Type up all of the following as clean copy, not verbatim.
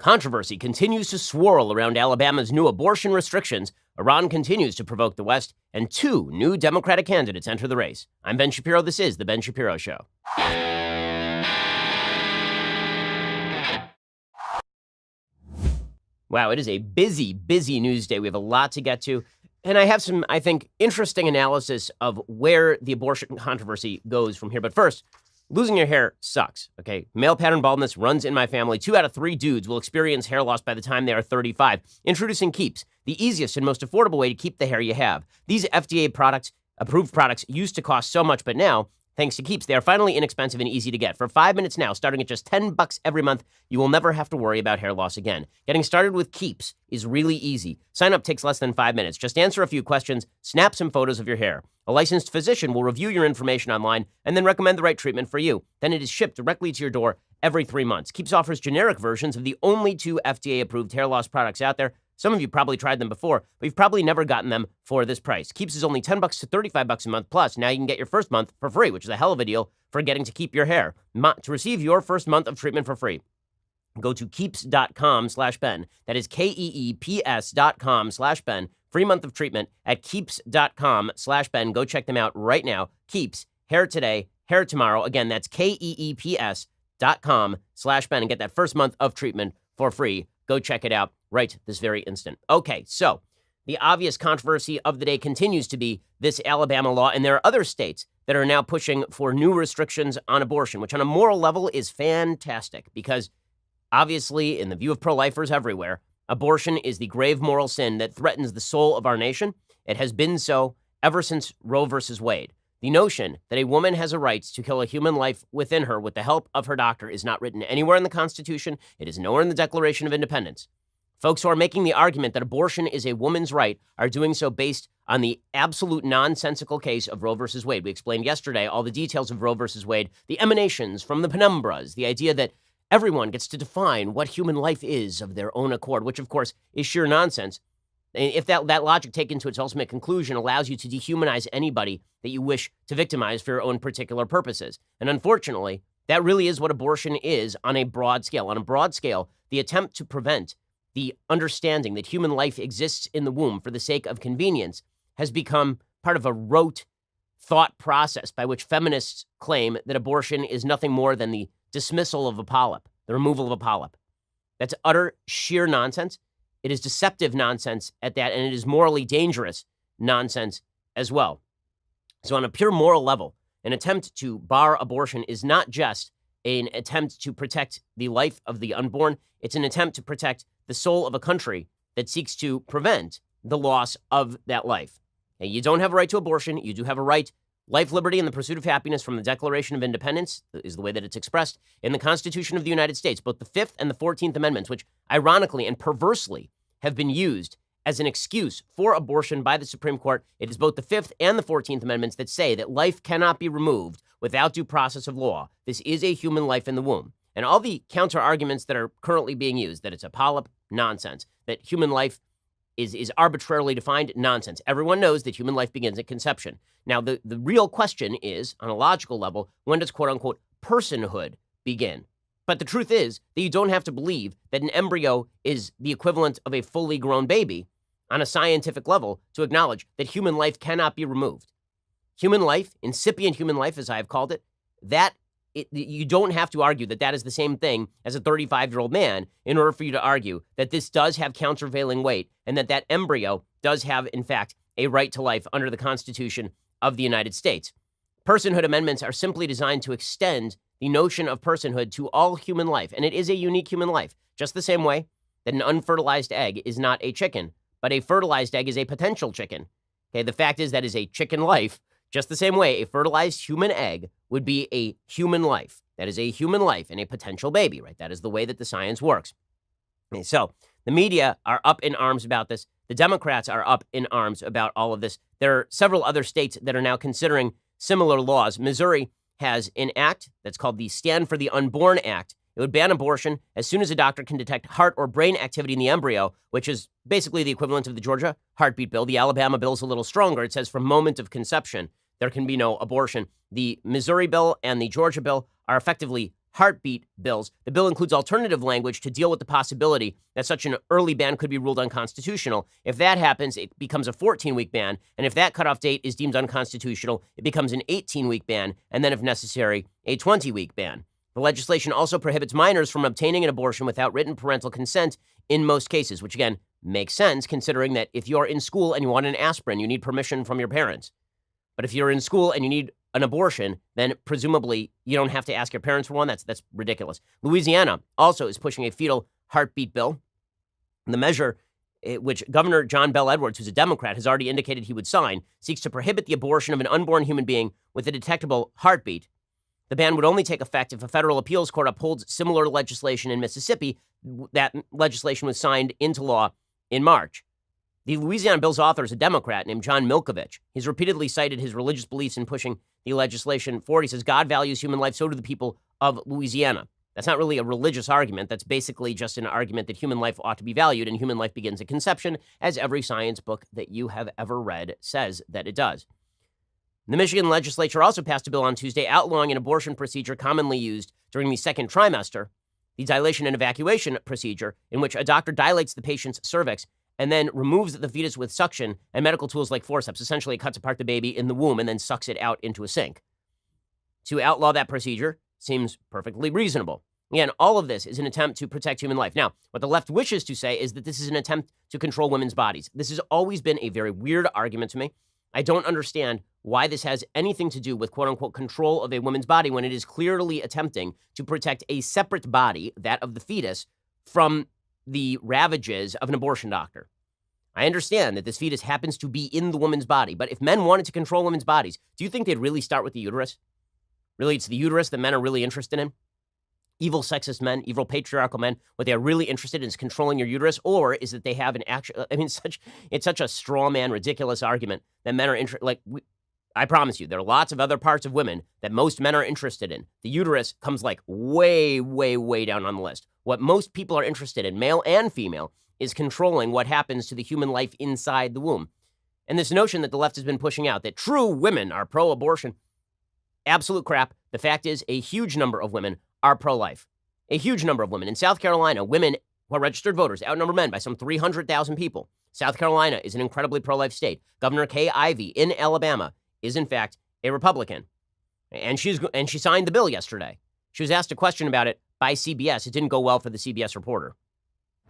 Controversy continues to swirl around Alabama's new abortion restrictions. Iran continues to provoke the West, and two new Democratic candidates enter the race. I'm Ben Shapiro. This is The Ben Shapiro Show. Wow, it is a busy, busy news day. We have a lot to get to. And I have some, I think, interesting analysis of where the abortion controversy goes from here. But first, losing your hair sucks, okay? Male pattern baldness runs in my family. 2 out of 3 dudes will experience hair loss by the time they are 35. Introducing Keeps, the easiest and most affordable way to keep the hair you have. These FDA products, approved products, used to cost so much, but now, thanks to Keeps, they are finally inexpensive and easy to get. For 5 minutes now, starting at just $10 every month, you will never have to worry about hair loss again. Getting started with Keeps is really easy. Sign up takes less than 5 minutes. Just answer a few questions, snap some photos of your hair. A licensed physician will review your information online and then recommend the right treatment for you. Then it is shipped directly to your door every 3 months. Keeps offers generic versions of the only 2 FDA-approved hair loss products out there. Some of you probably tried them before, but you've probably never gotten them for this price. Keeps is only $10 to $35 a month. Plus, now you can get your first month for free, which is a hell of a deal for getting to keep your hair. To receive your first month of treatment for free, go to keeps.com/Ben. That is KEEPS.com/Ben. Free month of treatment at keeps.com/Ben. Go check them out right now. Keeps, hair today, hair tomorrow. Again, that's KEEPS.com/Ben and get that first month of treatment for free. Go check it out right this very instant. Okay, so the obvious controversy of the day continues to be this Alabama law, and there are other states that are now pushing for new restrictions on abortion, which on a moral level is fantastic because obviously, in the view of pro-lifers everywhere, abortion is the grave moral sin that threatens the soul of our nation. It has been so ever since Roe versus Wade. The notion that a woman has a right to kill a human life within her with the help of her doctor is not written anywhere in the Constitution. It is nowhere in the Declaration of Independence. Folks who are making the argument that abortion is a woman's right are doing so based on the absolute nonsensical case of Roe versus Wade. We explained yesterday all the details of Roe versus Wade, the emanations from the penumbras, the idea that everyone gets to define what human life is of their own accord, which, of course, is sheer nonsense. If that logic taken to its ultimate conclusion allows you to dehumanize anybody that you wish to victimize for your own particular purposes. And unfortunately, that really is what abortion is on a broad scale. On a broad scale, the attempt to prevent the understanding that human life exists in the womb for the sake of convenience has become part of a rote thought process by which feminists claim that abortion is nothing more than the dismissal of a polyp, the removal of a polyp. That's utter sheer nonsense. It is deceptive nonsense at that, and it is morally dangerous nonsense as well. So on a pure moral level, an attempt to bar abortion is not just an attempt to protect the life of the unborn. It's an attempt to protect the soul of a country that seeks to prevent the loss of that life. Now, you don't have a right to abortion. You do have a right, life, liberty, and the pursuit of happiness from the Declaration of Independence is the way that it's expressed in the Constitution of the United States, both the 5th and the 14th Amendments, which ironically and perversely have been used as an excuse for abortion by the Supreme Court. It is both the 5th and the 14th Amendments that say that life cannot be removed without due process of law. This is a human life in the womb. And all the counter arguments that are currently being used, that it's a polyp, nonsense. That human life is arbitrarily defined, nonsense. Everyone knows that human life begins at conception. Now, the real question is, on a logical level, when does quote-unquote personhood begin? But the truth is that you don't have to believe that an embryo is the equivalent of a fully grown baby on a scientific level to acknowledge that human life cannot be removed. Human life, incipient human life, as I have called it, you don't have to argue that that is the same thing as a 35-year-old man in order for you to argue that this does have countervailing weight and that that embryo does have, in fact, a right to life under the Constitution of the United States. Personhood amendments are simply designed to extend the notion of personhood to all human life, and it is a unique human life, just the same way that an unfertilized egg is not a chicken, but a fertilized egg is a potential chicken. Okay, the fact is that is a chicken life, just the same way a fertilized human egg would be a human life. That is a human life and a potential baby, right? That is the way that the science works. Okay, so the media are up in arms about this. The Democrats are up in arms about all of this. There are several other states that are now considering similar laws. Missouri has an act that's called the Stand for the Unborn Act. It would ban abortion as soon as a doctor can detect heart or brain activity in the embryo, which is basically the equivalent of the Georgia heartbeat bill. The Alabama bill is a little stronger. It says from moment of conception, there can be no abortion. The Missouri bill and the Georgia bill are effectively heartbeat bills. The bill includes alternative language to deal with the possibility that such an early ban could be ruled unconstitutional. If that happens, it becomes a 14-week ban, and if that cutoff date is deemed unconstitutional, it becomes an 18-week ban, and then, if necessary, a 20-week ban. The legislation also prohibits minors from obtaining an abortion without written parental consent in most cases, which, again, makes sense considering that if you're in school and you want an aspirin, you need permission from your parents. But if you're in school and you need an abortion, then presumably you don't have to ask your parents for one. That's ridiculous. Louisiana also is pushing a fetal heartbeat bill. The measure, which Governor John Bel Edwards, who's a Democrat, has already indicated he would sign, seeks to prohibit the abortion of an unborn human being with a detectable heartbeat. The ban would only take effect if a federal appeals court upholds similar legislation in Mississippi. That legislation was signed into law in March. The Louisiana bill's author is a Democrat named John Milkovich. He's repeatedly cited his religious beliefs in pushing the legislation forward. He says, God values human life, so do the people of Louisiana. That's not really a religious argument. That's basically just an argument that human life ought to be valued, and human life begins at conception, as every science book that you have ever read says that it does. The Michigan legislature also passed a bill on Tuesday outlawing an abortion procedure commonly used during the second trimester, the dilation and evacuation procedure, in which a doctor dilates the patient's cervix and then removes the fetus with suction and medical tools like forceps. Essentially, it cuts apart the baby in the womb and then sucks it out into a sink. To outlaw that procedure seems perfectly reasonable. Again, all of this is an attempt to protect human life. Now, what the left wishes to say is that this is an attempt to control women's bodies. This has always been a very weird argument to me. I don't understand why this has anything to do with quote-unquote control of a woman's body when it is clearly attempting to protect a separate body, that of the fetus, from the ravages of an abortion doctor. I understand that this fetus happens to be in the woman's body, but if men wanted to control women's bodies, do you think they'd really start with the uterus? Really, it's the uterus that men are really interested in? Evil sexist men, evil patriarchal men, what they are really interested in is controlling your uterus, or is that they have an actual, it's such a straw man, ridiculous argument that men are interested, I promise you, there are lots of other parts of women that most men are interested in. The uterus comes way, way, way down on the list. What most people are interested in, male and female, is controlling what happens to the human life inside the womb. And this notion that the left has been pushing out, that true women are pro-abortion, absolute crap. The fact is, a huge number of women are pro-life. A huge number of women. In South Carolina, women who are registered voters outnumber men by some 300,000 people. South Carolina is an incredibly pro-life state. Governor Kay Ivey in Alabama is, in fact, a Republican. And she signed the bill yesterday. She was asked a question about it by CBS. It didn't go well for the CBS reporter.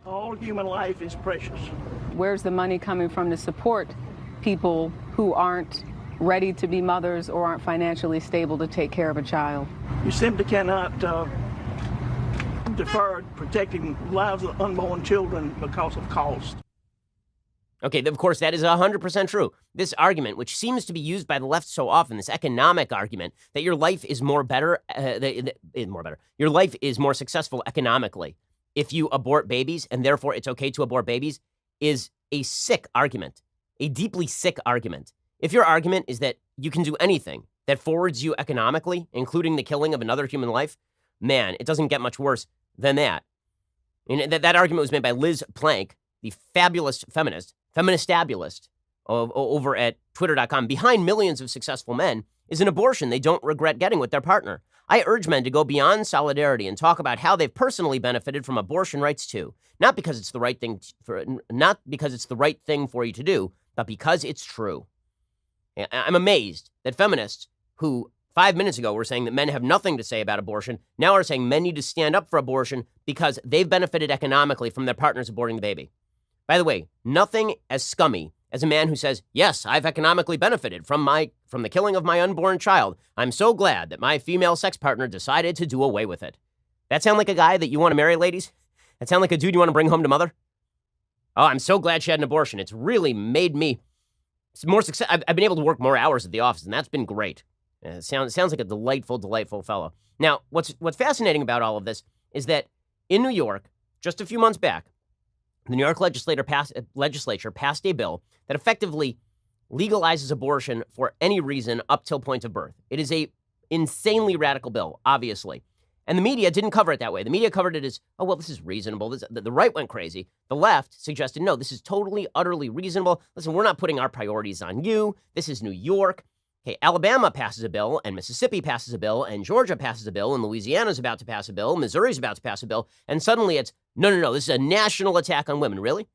All human life is precious. Where's the money coming from to support people who aren't ready to be mothers or aren't financially stable to take care of a child? You simply cannot defer protecting lives of unborn children because of cost. Okay, of course, that is 100% true. This argument, which seems to be used by the left so often, this economic argument that your life is more your life is more successful economically if you abort babies, and therefore it's okay to abort babies, is a sick argument, a deeply sick argument. If your argument is that you can do anything that forwards you economically, including the killing of another human life, man, it doesn't get much worse than that. And that argument was made by Liz Plank, the fabulous feministabulist over at twitter.com. Behind millions of successful men is an abortion they don't regret getting with their partner. I urge men to go beyond solidarity and talk about how they've personally benefited from abortion rights too. Not because it's the right thing for you to do, but because it's true. I'm amazed that feminists who 5 minutes ago were saying that men have nothing to say about abortion now are saying men need to stand up for abortion because they've benefited economically from their partners aborting the baby. By the way, nothing as scummy as a man who says, yes, I've economically benefited from the killing of my unborn child. I'm so glad that my female sex partner decided to do away with it. That sound like a guy that you want to marry, ladies? That sound like a dude you want to bring home to mother? Oh, I'm so glad she had an abortion. It's really made me more success. I've been able to work more hours at the office, and that's been great. It sounds like a delightful, delightful fellow. Now, what's fascinating about all of this is that in New York, just a few months back, the New York legislature passed a bill that effectively legalizes abortion for any reason up till point of birth. It is a insanely radical bill, obviously. And the media didn't cover it that way. The media covered it as, oh, well, this is reasonable. The right went crazy. The left suggested, no, this is totally, utterly reasonable. Listen, we're not putting our priorities on you. This is New York. Okay, Alabama passes a bill, and Mississippi passes a bill, and Georgia passes a bill, and Louisiana's about to pass a bill, Missouri's about to pass a bill, and suddenly it's, no, this is a national attack on women. Really?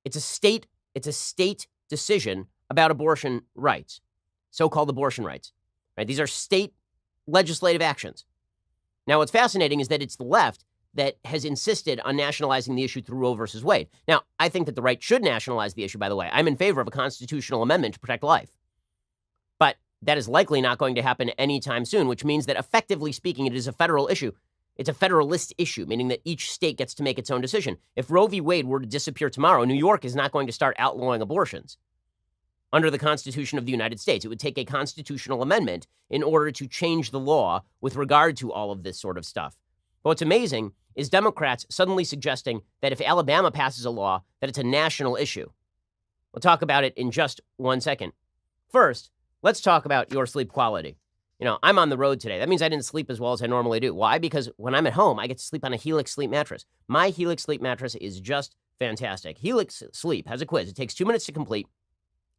It's a state decision about abortion rights, so-called abortion rights. Right? These are state legislative actions. Now, what's fascinating is that it's the left that has insisted on nationalizing the issue through Roe versus Wade. Now, I think that the right should nationalize the issue, by the way. I'm in favor of a constitutional amendment to protect life. But that is likely not going to happen anytime soon, which means that effectively speaking, it is a federal issue. It's a federalist issue, meaning that each state gets to make its own decision. If Roe v. Wade were to disappear tomorrow, New York is not going to start outlawing abortions under the Constitution of the United States. It would take a constitutional amendment in order to change the law with regard to all of this sort of stuff. But what's amazing is Democrats suddenly suggesting that if Alabama passes a law, that it's a national issue. We'll talk about it in just 1 second. First, let's talk about your sleep quality. You know, I'm on the road today. That means I didn't sleep as well as I normally do. Why? Because when I'm at home, I get to sleep on a Helix sleep mattress. My Helix sleep mattress is just fantastic. Helix Sleep has a quiz. It takes 2 minutes to complete.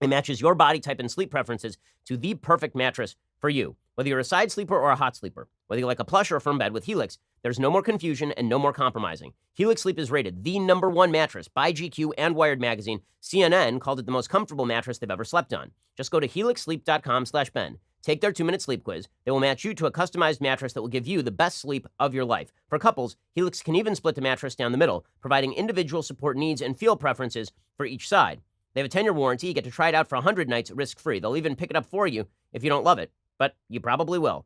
It matches your body type and sleep preferences to the perfect mattress for you. Whether you're a side sleeper or a hot sleeper, whether you like a plush or a firm bed, with Helix, there's no more confusion and no more compromising. Helix Sleep is rated the #1 mattress by GQ and Wired Magazine. CNN called it the most comfortable mattress they've ever slept on. Just go to helixsleep.com/Ben. Take their 2-minute sleep quiz. They will match you to a customized mattress that will give you the best sleep of your life. For couples, Helix can even split the mattress down the middle, providing individual support needs and feel preferences for each side. They have a 10-year warranty. You get to try it out for 100 nights risk-free. They'll even pick it up for you if you don't love it, but you probably will.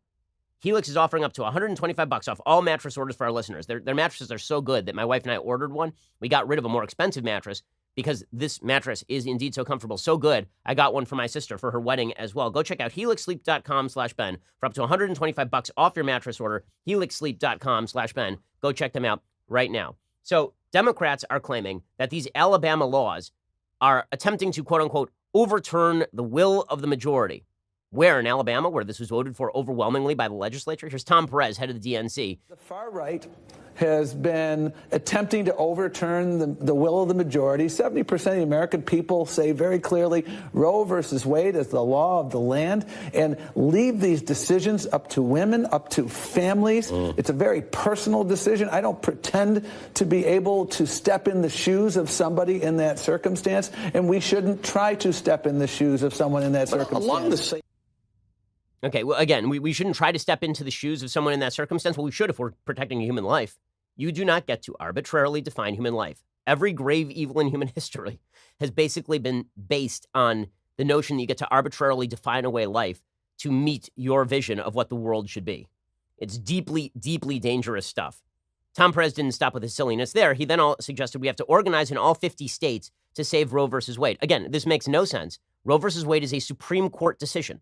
Helix is offering up to $125 off all mattress orders for our listeners. Their mattresses are so good that my wife and I ordered one. We got rid of a more expensive mattress because this mattress is indeed so comfortable, so good. I got one for my sister for her wedding as well. Go check out helixsleep.com/Ben for up to $125 off your mattress order. helixsleep.com/Ben. Go check them out right now. So Democrats are claiming that these Alabama laws are attempting to, quote unquote, overturn the will of the majority. Where in Alabama, where this was voted for overwhelmingly by the legislature? Here's Tom Perez, head of the DNC. The far right has been attempting to overturn the will of the majority. 70% of the American people say very clearly Roe versus Wade is the law of the land, and leave these decisions up to women, up to families. It's a very personal decision. I don't pretend to be able to step in the shoes of somebody in that circumstance, and we shouldn't try to step in the shoes of someone in that circumstance. Okay, well, again, we shouldn't try to step into the shoes of someone in that circumstance. Well, we should if we're protecting a human life. You do not get to arbitrarily define human life. Every grave evil in human history has basically been based on the notion that you get to arbitrarily define away life to meet your vision of what the world should be. It's deeply, deeply dangerous stuff. Tom Perez didn't stop with his silliness there. He then suggested we have to organize in all 50 states to save Roe versus Wade. Again, this makes no sense. Roe versus Wade is a Supreme Court decision.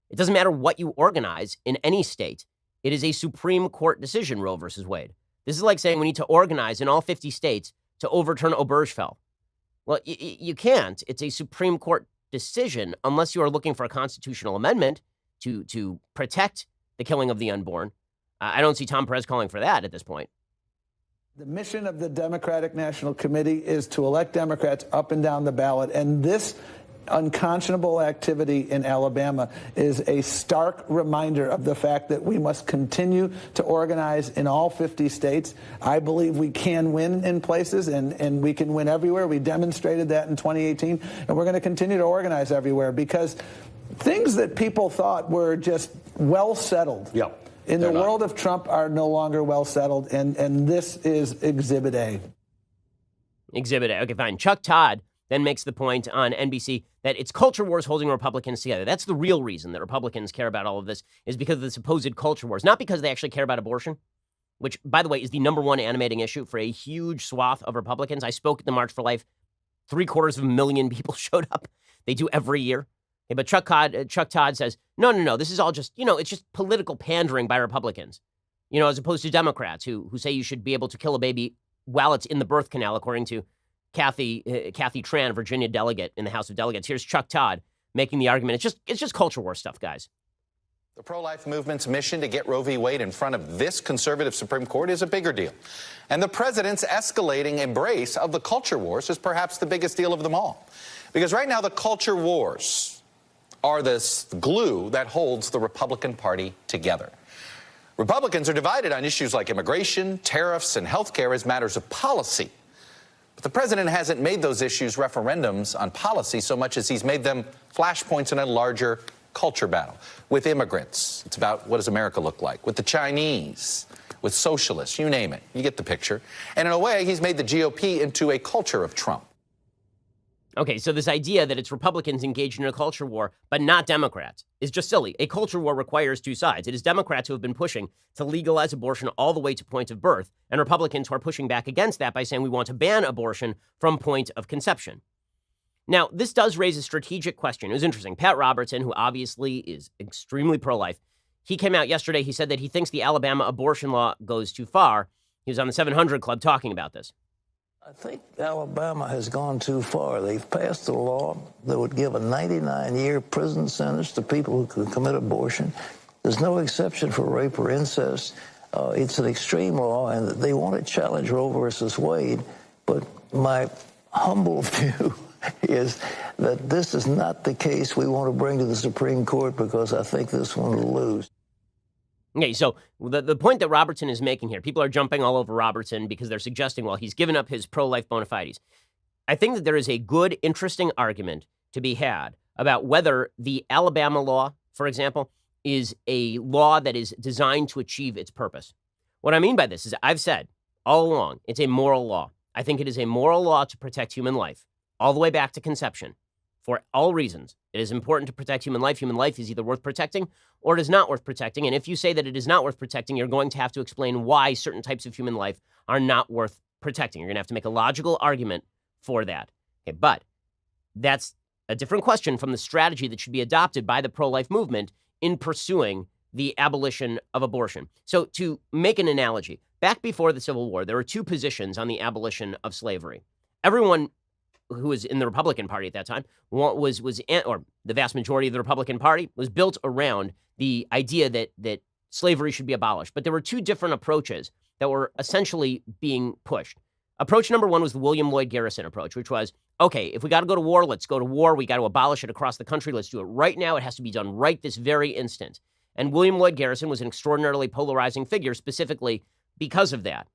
It doesn't matter what you organize in any state. It is a Supreme Court decision, Roe versus Wade. This is like saying we need to organize in all 50 states to overturn Obergefell. Well, you can't. It's a Supreme Court decision unless you are looking for a constitutional amendment to protect the killing of the unborn. I don't see Tom Perez calling for that at this point. The mission of the Democratic National Committee is to elect Democrats up and down the ballot, and this unconscionable activity in Alabama is a stark reminder of the fact that we must continue to organize in all 50 states. I believe we can win in places, and we can win everywhere. We demonstrated that in 2018, and we're going to continue to organize everywhere, because things that people thought were just well settled in the world of Trump are no longer well settled, and this is Exhibit A. Exhibit A. Okay, fine. Chuck Todd then makes the point on NBC that it's culture wars holding Republicans together. That's the real reason that Republicans care about all of this, is because of the supposed culture wars, not because they actually care about abortion, which, by the way, is the #1 animating issue for a huge swath of Republicans. I spoke at the March for Life. 750,000 people showed up. They do every year. Okay, but Chuck Todd says, no, this is all just, it's just political pandering by Republicans, as opposed to Democrats who say you should be able to kill a baby while it's in the birth canal, according to Kathy Tran, Virginia delegate in the House of Delegates. Here's Chuck Todd making the argument. It's just culture war stuff, guys. The pro-life movement's mission to get Roe v. Wade in front of this conservative Supreme Court is a bigger deal. And the president's escalating embrace of the culture wars is perhaps the biggest deal of them all. Because right now, the culture wars are the glue that holds the Republican Party together. Republicans are divided on issues like immigration, tariffs, and health care as matters of policy. But the president hasn't made those issues referendums on policy so much as he's made them flashpoints in a larger culture battle. With immigrants, it's about what does America look like? With the Chinese, with socialists, you name it. You get the picture. And in a way, he's made the GOP into a culture of Trump. Okay, so this idea that it's Republicans engaged in a culture war, but not Democrats, is just silly. A culture war requires two sides. It is Democrats who have been pushing to legalize abortion all the way to point of birth, and Republicans who are pushing back against that by saying we want to ban abortion from point of conception. Now, this does raise a strategic question. It was interesting. Pat Robertson, who obviously is extremely pro-life, he came out yesterday. He said that he thinks the Alabama abortion law goes too far. He was on the 700 Club talking about this. I think Alabama has gone too far. They've passed a law that would give a 99-year prison sentence to people who could commit abortion. There's no exception for rape or incest. It's an extreme law, and they want to challenge Roe versus Wade. But my humble view is that this is not the case we want to bring to the Supreme Court, because I think this one will lose. Okay, so the point that Robertson is making here, people are jumping all over Robertson because they're suggesting, well, he's given up his pro-life bona fides. I think that there is a good, interesting argument to be had about whether the Alabama law, for example, is a law that is designed to achieve its purpose. What I mean by this is I've said all along, it's a moral law. I think it is a moral law to protect human life, all the way back to conception. For all reasons, it is important to protect human life. Human life is either worth protecting or it is not worth protecting. And if you say that it is not worth protecting, you're going to have to explain why certain types of human life are not worth protecting. You're going to have to make a logical argument for that. Okay, but that's a different question from the strategy that should be adopted by the pro-life movement in pursuing the abolition of abortion. So to make an analogy, back before the Civil War, there were two positions on the abolition of slavery. Everyone who was in the Republican Party at that time, or the vast majority of the Republican Party was built around the idea that slavery should be abolished. But there were two different approaches that were essentially being pushed. Approach number one was the William Lloyd Garrison approach, which was, okay, if we got to go to war, let's go to war. We got to abolish it across the country. Let's do it right now. It has to be done right this very instant. And William Lloyd Garrison was an extraordinarily polarizing figure specifically because of that.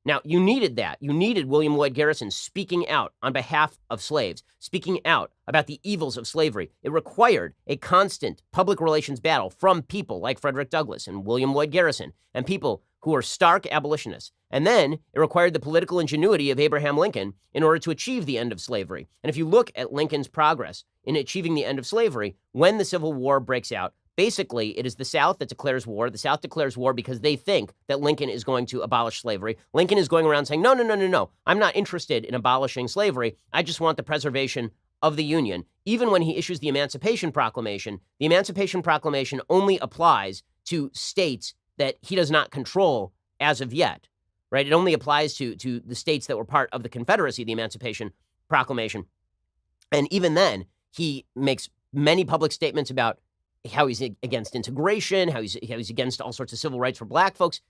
Now, you needed that. You needed William Lloyd Garrison speaking out on behalf of slaves, speaking out about the evils of slavery. It required a constant public relations battle from people like Frederick Douglass and William Lloyd Garrison and people who were stark abolitionists. And then it required the political ingenuity of Abraham Lincoln in order to achieve the end of slavery. And if you look at Lincoln's progress in achieving the end of slavery, when the Civil War breaks out, basically, it is the South that declares war. The South declares war because they think that Lincoln is going to abolish slavery. Lincoln is going around saying, no. I'm not interested in abolishing slavery. I just want the preservation of the Union. Even when he issues the Emancipation Proclamation only applies to states that he does not control as of yet, right? It only applies to the states that were part of the Confederacy, the Emancipation Proclamation. And even then, he makes many public statements about how he's against integration, how he's against all sorts of civil rights for black folks.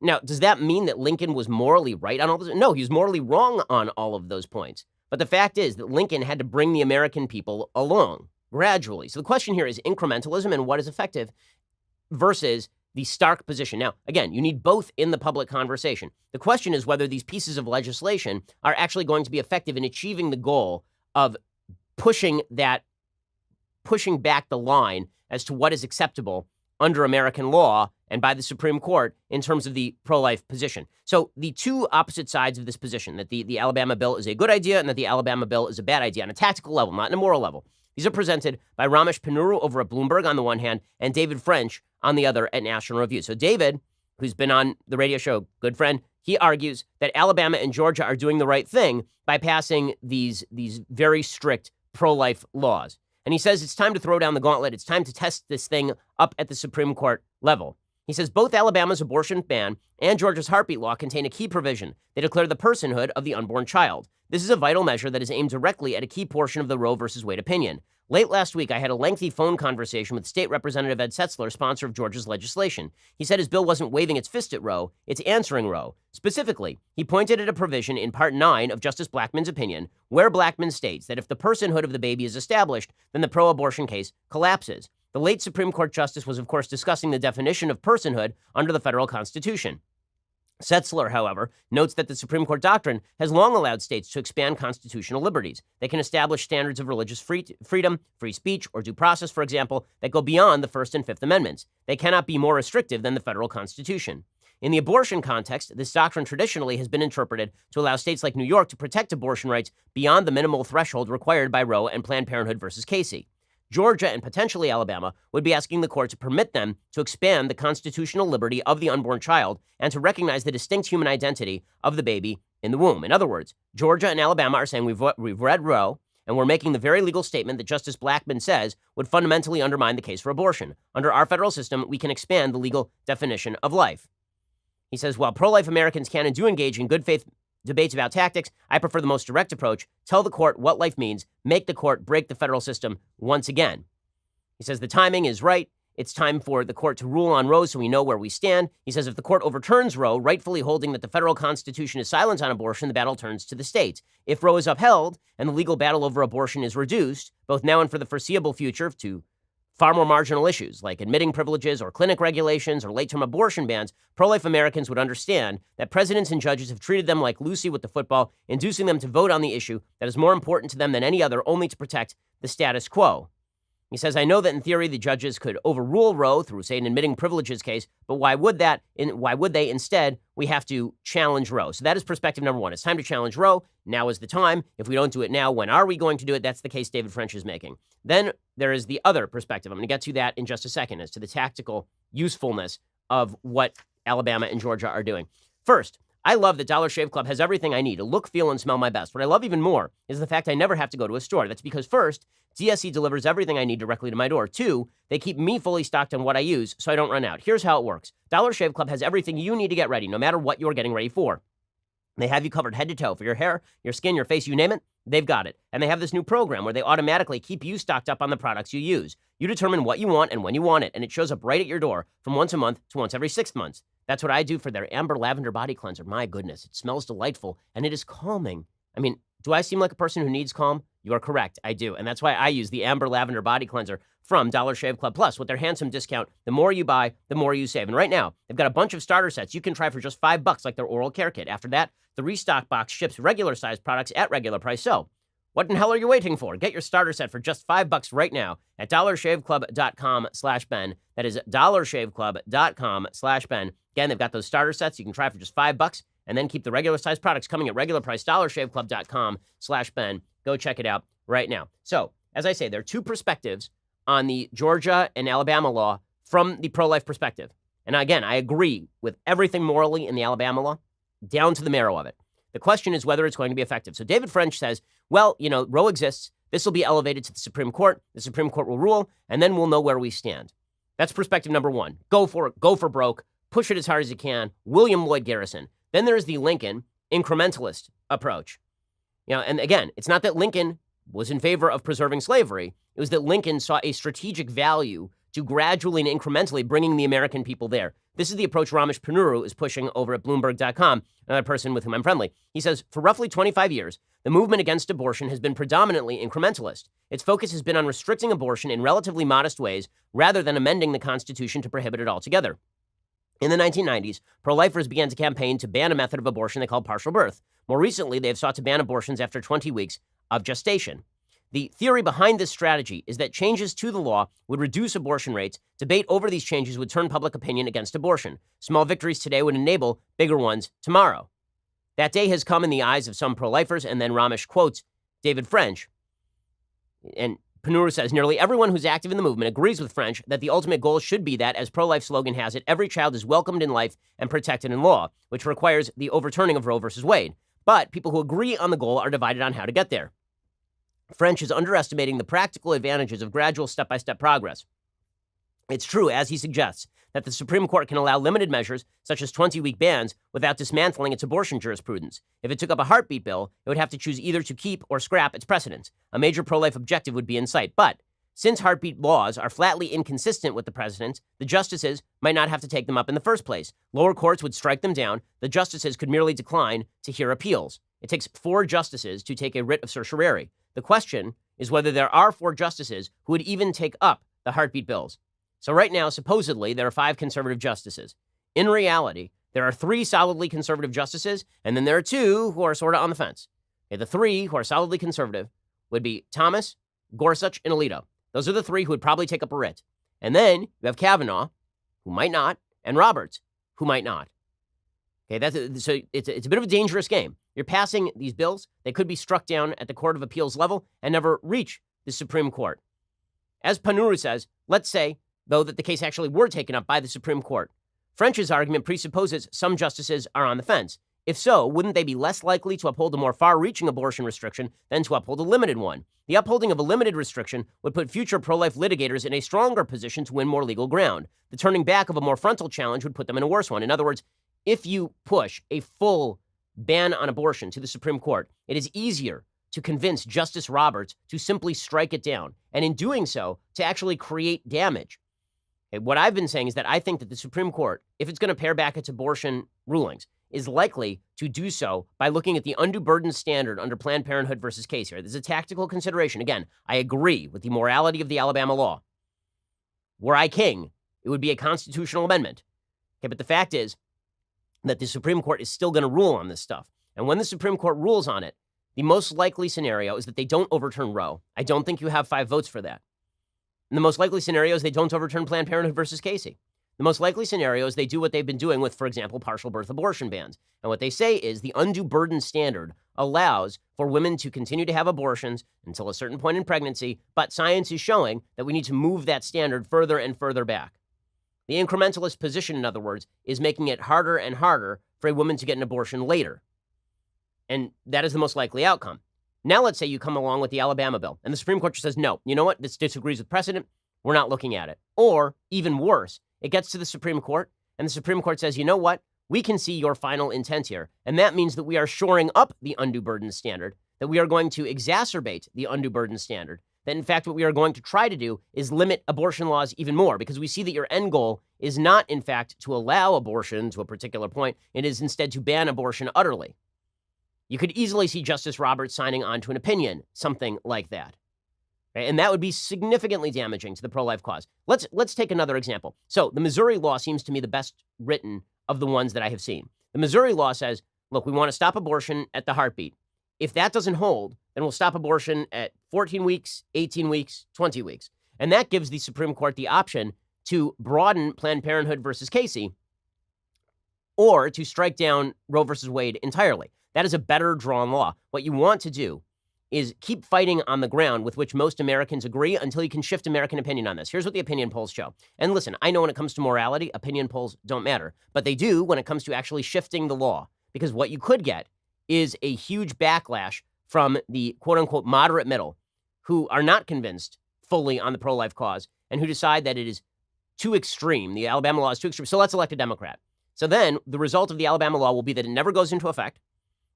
Now, does that mean that Lincoln was morally right on all this? No, he was morally wrong on all of those points. But the fact is that Lincoln had to bring the American people along gradually. So the question here is incrementalism and what is effective versus the stark position. Now, again, you need both in the public conversation. The question is whether these pieces of legislation are actually going to be effective in achieving the goal of pushing back the line as to what is acceptable under American law and by the Supreme Court in terms of the pro-life position. So the two opposite sides of this position, that the Alabama bill is a good idea and that the Alabama bill is a bad idea on a tactical level, not on a moral level. These are presented by Ramesh Ponnuru over at Bloomberg on the one hand and David French on the other at National Review. So David, who's been on the radio show, good friend, he argues that Alabama and Georgia are doing the right thing by passing these very strict pro-life laws. And he says it's time to throw down the gauntlet. It's time to test this thing up at the Supreme Court level. He says both Alabama's abortion ban and Georgia's heartbeat law contain a key provision. They declare the personhood of the unborn child. This is a vital measure that is aimed directly at a key portion of the Roe v. Wade opinion. Late last week, I had a lengthy phone conversation with State Representative Ed Setzler, sponsor of Georgia's legislation. He said his bill wasn't waving its fist at Roe, it's answering Roe. Specifically, he pointed at a provision in Part 9 of Justice Blackmun's opinion, where Blackmun states that if the personhood of the baby is established, then the pro-abortion case collapses. The late Supreme Court Justice was, of course, discussing the definition of personhood under the federal Constitution. Setzler, however, notes that the Supreme Court doctrine has long allowed states to expand constitutional liberties. They can establish standards of religious freedom, free speech, or due process, for example, that go beyond the First and Fifth Amendments. They cannot be more restrictive than the federal Constitution. In the abortion context, this doctrine traditionally has been interpreted to allow states like New York to protect abortion rights beyond the minimal threshold required by Roe and Planned Parenthood versus Casey. Georgia and potentially Alabama would be asking the court to permit them to expand the constitutional liberty of the unborn child and to recognize the distinct human identity of the baby in the womb. In other words, Georgia and Alabama are saying we've read Roe, and we're making the very legal statement that Justice Blackmun says would fundamentally undermine the case for abortion. Under our federal system, we can expand the legal definition of life. He says, while pro-life Americans can and do engage in good faith debates about tactics, I prefer the most direct approach. Tell the court what life means. Make the court break the federal system once again. He says the timing is right. It's time for the court to rule on Roe so we know where we stand. He says if the court overturns Roe, rightfully holding that the federal Constitution is silent on abortion, the battle turns to the states. If Roe is upheld and the legal battle over abortion is reduced, both now and for the foreseeable future, to far more marginal issues like admitting privileges or clinic regulations or late-term abortion bans, pro-life Americans would understand that presidents and judges have treated them like Lucy with the football, inducing them to vote on the issue that is more important to them than any other, only to protect the status quo. He says, I know that in theory the judges could overrule Roe through, say, an admitting privileges case, but why would they? Instead, we have to challenge Roe. So that is perspective number one. It's time to challenge Roe. Now is the time. If we don't do it now, when are we going to do it? That's the case David French is making. Then there is the other perspective. I'm going to get to that in just a second as to the tactical usefulness of what Alabama and Georgia are doing. First, I love that Dollar Shave Club has everything I need to look, feel, and smell my best. What I love even more is the fact I never have to go to a store. That's because first, DSC delivers everything I need directly to my door. Two, they keep me fully stocked on what I use so I don't run out. Here's how it works. Dollar Shave Club has everything you need to get ready, no matter what you're getting ready for. They have you covered head to toe for your hair, your skin, your face, you name it. They've got it. And they have this new program where they automatically keep you stocked up on the products you use. You determine what you want and when you want it, and it shows up right at your door from once a month to once every 6 months. That's what I do for their Amber Lavender Body Cleanser. My goodness, it smells delightful, and it is calming. I mean, do I seem like a person who needs calm? You are correct, I do. And that's why I use the Amber Lavender Body Cleanser from Dollar Shave Club Plus. With their handsome discount, the more you buy, the more you save. And right now, they've got a bunch of starter sets you can try for just $5, like their oral care kit. After that, the restock box ships regular sized products at regular price. So, what in hell are you waiting for? Get your starter set for just $5 right now at dollarshaveclub.com/Ben. That is dollarshaveclub.com/Ben. Again, they've got those starter sets you can try for just $5 and then keep the regular sized products coming at regular price. dollarshaveclub.com/Ben. Go check it out right now. So, as I say, there are two perspectives on the Georgia and Alabama law from the pro-life perspective. And again, I agree with everything morally in the Alabama law, down to the marrow of it. The question is whether it's going to be effective. So David French says, well, Roe exists. This will be elevated to the Supreme Court. The Supreme Court will rule, and then we'll know where we stand. That's perspective number one. Go for it. Go for broke. Push it as hard as you can. William Lloyd Garrison. Then there's the Lincoln incrementalist approach. And again, it's not that Lincoln was in favor of preserving slavery. It was that Lincoln saw a strategic value to gradually and incrementally bringing the American people there. This is the approach Ramesh Ponnuru is pushing over at Bloomberg.com, another person with whom I'm friendly. He says, for roughly 25 years, the movement against abortion has been predominantly incrementalist. Its focus has been on restricting abortion in relatively modest ways rather than amending the Constitution to prohibit it altogether. In the 1990s, pro-lifers began to campaign to ban a method of abortion they called partial birth. More recently, they have sought to ban abortions after 20 weeks of gestation. The theory behind this strategy is that changes to the law would reduce abortion rates. Debate over these changes would turn public opinion against abortion. Small victories today would enable bigger ones tomorrow. That day has come in the eyes of some pro-lifers, and then Ramesh quotes David French. And Ponnuru says, nearly everyone who's active in the movement agrees with French that the ultimate goal should be that, as pro-life slogan has it, every child is welcomed in life and protected in law, which requires the overturning of Roe versus Wade. But people who agree on the goal are divided on how to get there. French is underestimating the practical advantages of gradual step-by-step progress. It's true, as he suggests, that the Supreme Court can allow limited measures, such as 20-week bans, without dismantling its abortion jurisprudence. If it took up a heartbeat bill, it would have to choose either to keep or scrap its precedents. A major pro-life objective would be in sight. But since heartbeat laws are flatly inconsistent with the precedents, the justices might not have to take them up in the first place. Lower courts would strike them down. The justices could merely decline to hear appeals. It takes 4 justices to take a writ of certiorari. The question is whether there are 4 justices who would even take up the heartbeat bills. So right now, supposedly, there are 5 conservative justices. In reality, there are 3 solidly conservative justices, and then there are 2 who are sort of on the fence. Okay, the 3 who are solidly conservative would be Thomas, Gorsuch, and Alito. Those are the 3 who would probably take up a writ. And then you have Kavanaugh, who might not, and Roberts, who might not. Okay, so it's a bit of a dangerous game. You're passing these bills. They could be struck down at the Court of Appeals level and never reach the Supreme Court. As Panuru says, let's say, though, that the case actually were taken up by the Supreme Court. French's argument presupposes some justices are on the fence. If so, wouldn't they be less likely to uphold a more far-reaching abortion restriction than to uphold a limited one? The upholding of a limited restriction would put future pro-life litigators in a stronger position to win more legal ground. The turning back of a more frontal challenge would put them in a worse one. In other words, if you push a full ban on abortion to the Supreme Court, it is easier to convince Justice Roberts to simply strike it down, and in doing so, to actually create damage. Okay, what I've been saying is that I think that the Supreme Court, if it's going to pare back its abortion rulings, is likely to do so by looking at the undue burden standard under Planned Parenthood versus Casey. There's a tactical consideration. Again, I agree with the morality of the Alabama law. Were I king, it would be a constitutional amendment. Okay, but the fact is that the Supreme Court is still going to rule on this stuff. And when the Supreme Court rules on it, the most likely scenario is that they don't overturn Roe. I don't think you have 5 votes for that. And the most likely scenario is they don't overturn Planned Parenthood versus Casey. The most likely scenario is they do what they've been doing with, for example, partial birth abortion bans. And what they say is the undue burden standard allows for women to continue to have abortions until a certain point in pregnancy, but science is showing that we need to move that standard further and further back. The incrementalist position, in other words, is making it harder and harder for a woman to get an abortion later. And that is the most likely outcome. Now let's say you come along with the Alabama bill, and the Supreme Court just says, no, you know what, this disagrees with precedent, we're not looking at it. Or, even worse, it gets to the Supreme Court, and the Supreme Court says, you know what, we can see your final intent here, and that means that we are shoring up the undue burden standard, that we are going to exacerbate the undue burden standard, that in fact what we are going to try to do is limit abortion laws even more, because we see that your end goal is not, in fact, to allow abortion to a particular point. It is instead to ban abortion utterly. You could easily see Justice Roberts signing on to an opinion, something like that. Okay? And that would be significantly damaging to the pro-life cause. Let's take another example. So the Missouri law seems to me the best written of the ones that I have seen. The Missouri law says, look, we want to stop abortion at the heartbeat. If that doesn't hold, then we'll stop abortion at 14 weeks, 18 weeks, 20 weeks. And that gives the Supreme Court the option to broaden Planned Parenthood versus Casey or to strike down Roe versus Wade entirely. That is a better drawn law. What you want to do is keep fighting on the ground with which most Americans agree until you can shift American opinion on this. Here's what the opinion polls show. And listen, I know when it comes to morality, opinion polls don't matter, but they do when it comes to actually shifting the law. Because what you could get is a huge backlash from the quote-unquote moderate middle who are not convinced fully on the pro-life cause and who decide that it is too extreme. The Alabama law is too extreme, so let's elect a Democrat. So then the result of the Alabama law will be that it never goes into effect,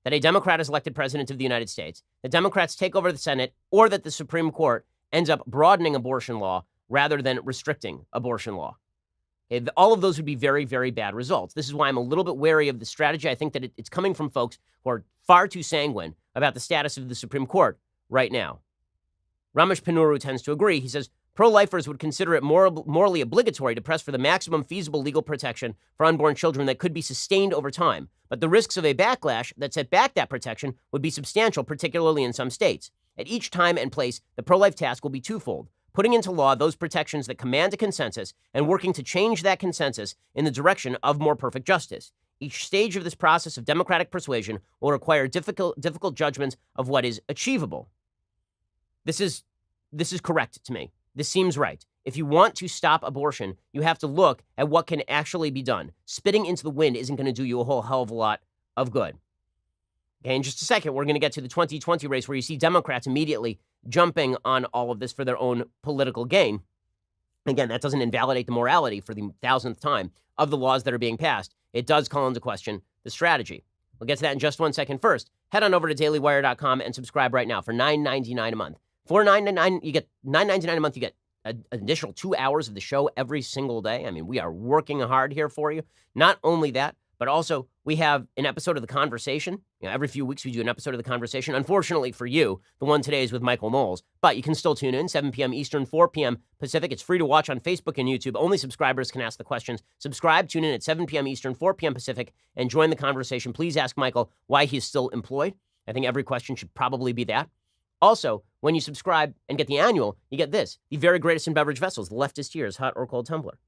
that a Democrat is elected president of the United States, that Democrats take over the Senate, or that the Supreme Court ends up broadening abortion law rather than restricting abortion law. Okay, all of those would be very, very bad results. This is why I'm a little bit wary of the strategy. I think that it's coming from folks who are far too sanguine about the status of the Supreme Court right now. Ramesh Ponnuru tends to agree. He says, pro-lifers would consider it morally obligatory to press for the maximum feasible legal protection for unborn children that could be sustained over time. But the risks of a backlash that set back that protection would be substantial, particularly in some states. At each time and place, the pro-life task will be twofold: putting into law those protections that command a consensus and working to change that consensus in the direction of more perfect justice. Each stage of this process of democratic persuasion will require difficult judgments of what is achievable. This is correct to me. This seems right. If you want to stop abortion, you have to look at what can actually be done. Spitting into the wind isn't going to do you a whole hell of a lot of good. Okay, in just a second, we're going to get to the 2020 race where you see Democrats immediately jumping on all of this for their own political gain. Again, that doesn't invalidate the morality for the thousandth time of the laws that are being passed. It does call into question the strategy. We'll get to that in just 1 second. First, head on over to dailywire.com and subscribe right now for $9.99 a month. For $9.99, you get $9.99 a month. You get an additional 2 hours of the show every single day. I mean, we are working hard here for you. Not only that, but also we have an episode of The Conversation. Every few weeks we do an episode of The Conversation. Unfortunately for you, the one today is with Michael Knowles, but you can still tune in, 7 p.m. Eastern, 4 p.m. Pacific. It's free to watch on Facebook and YouTube. Only subscribers can ask the questions. Subscribe, tune in at 7 p.m. Eastern, 4 p.m. Pacific, and join the conversation. Please ask Michael why he's still employed. I think every question should probably be that. Also, when you subscribe and get the annual, you get this, the very greatest in beverage vessels, the Leftist Tears Hot or Cold Tumbler.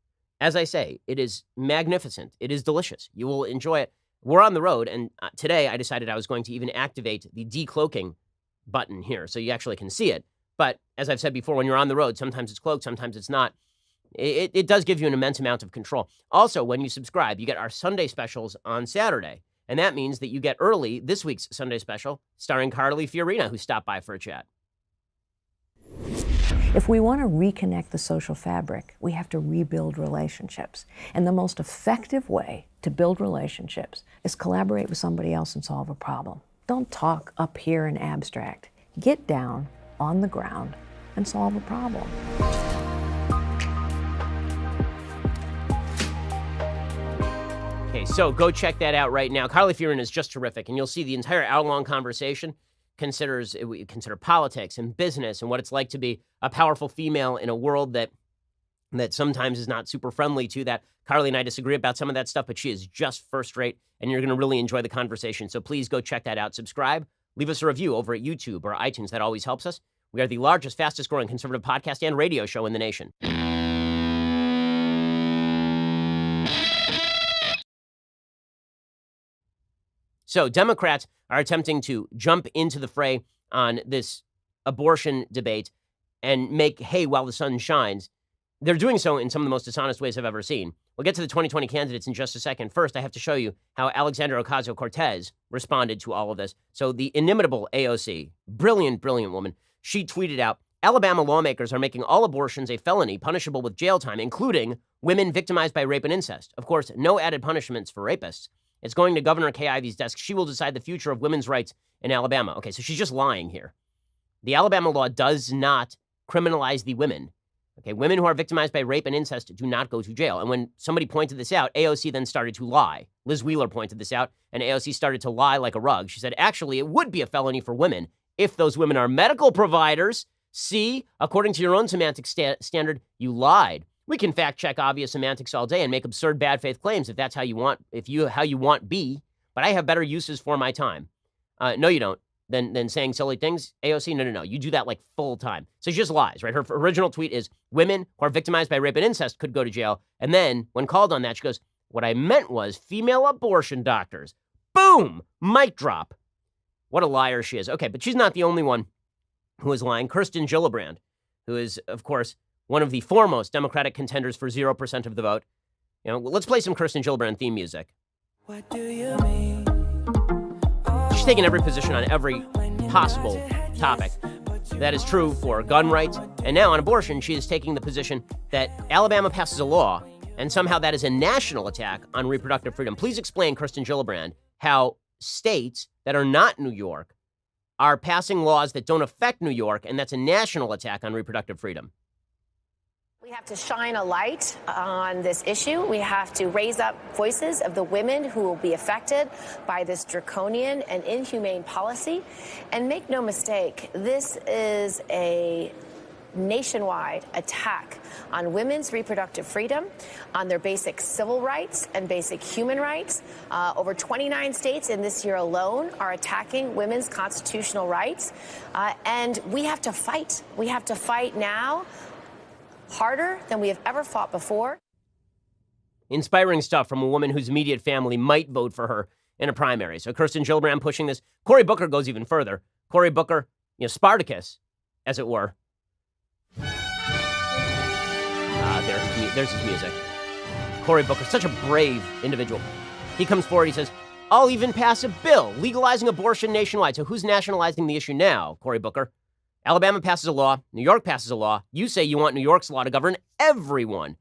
As I say, it is magnificent. It is delicious. You will enjoy it. We're on the road, and today I decided I was going to even activate the decloaking button here so you actually can see it. But as I've said before, when you're on the road, sometimes it's cloaked, sometimes it's not. It does give you an immense amount of control. Also, when you subscribe, you get our Sunday specials on Saturday. And that means that you get early this week's Sunday special starring Carly Fiorina, who stopped by for a chat. If we want to reconnect the social fabric, we have to rebuild relationships. And the most effective way to build relationships is collaborate with somebody else and solve a problem. Don't talk up here in abstract. Get down on the ground and solve a problem. Okay, so go check that out right now. Carly Fiorina is just terrific, and you'll see the entire hour-long conversation we consider politics and business and what it's like to be a powerful female in a world that sometimes is not super friendly to that. Carly and I disagree about some of that stuff, but she is just first rate, and you're going to really enjoy the conversation. So please go check that out. Subscribe. Leave us a review over at YouTube or iTunes. That always helps us. We are the largest, fastest growing conservative podcast and radio show in the nation. So Democrats are attempting to jump into the fray on this abortion debate and make hay while the sun shines. They're doing so in some of the most dishonest ways I've ever seen. We'll get to the 2020 candidates in just a second. First, I have to show you how Alexandria Ocasio-Cortez responded to all of this. So the inimitable AOC, brilliant, brilliant woman, she tweeted out, Alabama lawmakers are making all abortions a felony punishable with jail time, including women victimized by rape and incest. Of course, no added punishments for rapists. It's going to Governor Kay Ivey's desk. She will decide the future of women's rights in Alabama. Okay, so she's just lying here. The Alabama law does not criminalize the women. Okay, women who are victimized by rape and incest do not go to jail. And when somebody pointed this out, AOC then started to lie. Liz Wheeler pointed this out, and AOC started to lie like a rug. She said, actually, it would be a felony for women if those women are medical providers. See, according to your own semantic standard, you lied. We can fact check obvious semantics all day and make absurd bad faith claims if that's how you want, how you want be. But I have better uses for my time. No, you don't. Than saying silly things. AOC, no. You do that like full time. So she just lies, right? Her original tweet is women who are victimized by rape and incest could go to jail. And then when called on that, she goes, what I meant was female abortion doctors. Boom! Mic drop. What a liar she is. Okay, but she's not the only one who is lying. Kirsten Gillibrand, who is, of course, one of the foremost Democratic contenders for 0% of the vote. You know, let's play some Kirsten Gillibrand theme music. What do you mean? She's taken every position on every possible topic. That is true for gun rights. And now on abortion, she is taking the position that Alabama passes a law, and somehow that is a national attack on reproductive freedom. Please explain, Kirsten Gillibrand, how states that are not New York are passing laws that don't affect New York, and that's a national attack on reproductive freedom. We have to shine a light on this issue. We have to raise up voices of the women who will be affected by this draconian and inhumane policy. And make no mistake, this is a nationwide attack on women's reproductive freedom, on their basic civil rights and basic human rights. Over 29 states in this year alone are attacking women's constitutional rights. And we have to fight. We have to fight now, harder than we have ever fought before. Inspiring stuff from a woman whose immediate family might vote for her in a primary. So Kirsten Gillibrand pushing this. Cory Booker goes even further. Cory Booker, Spartacus, as it were. There's his music. Cory Booker, such a brave individual. He comes forward, he says, I'll even pass a bill legalizing abortion nationwide. So who's nationalizing the issue now, Cory Booker? Alabama passes a law. New York passes a law. You say you want New York's law to govern everyone.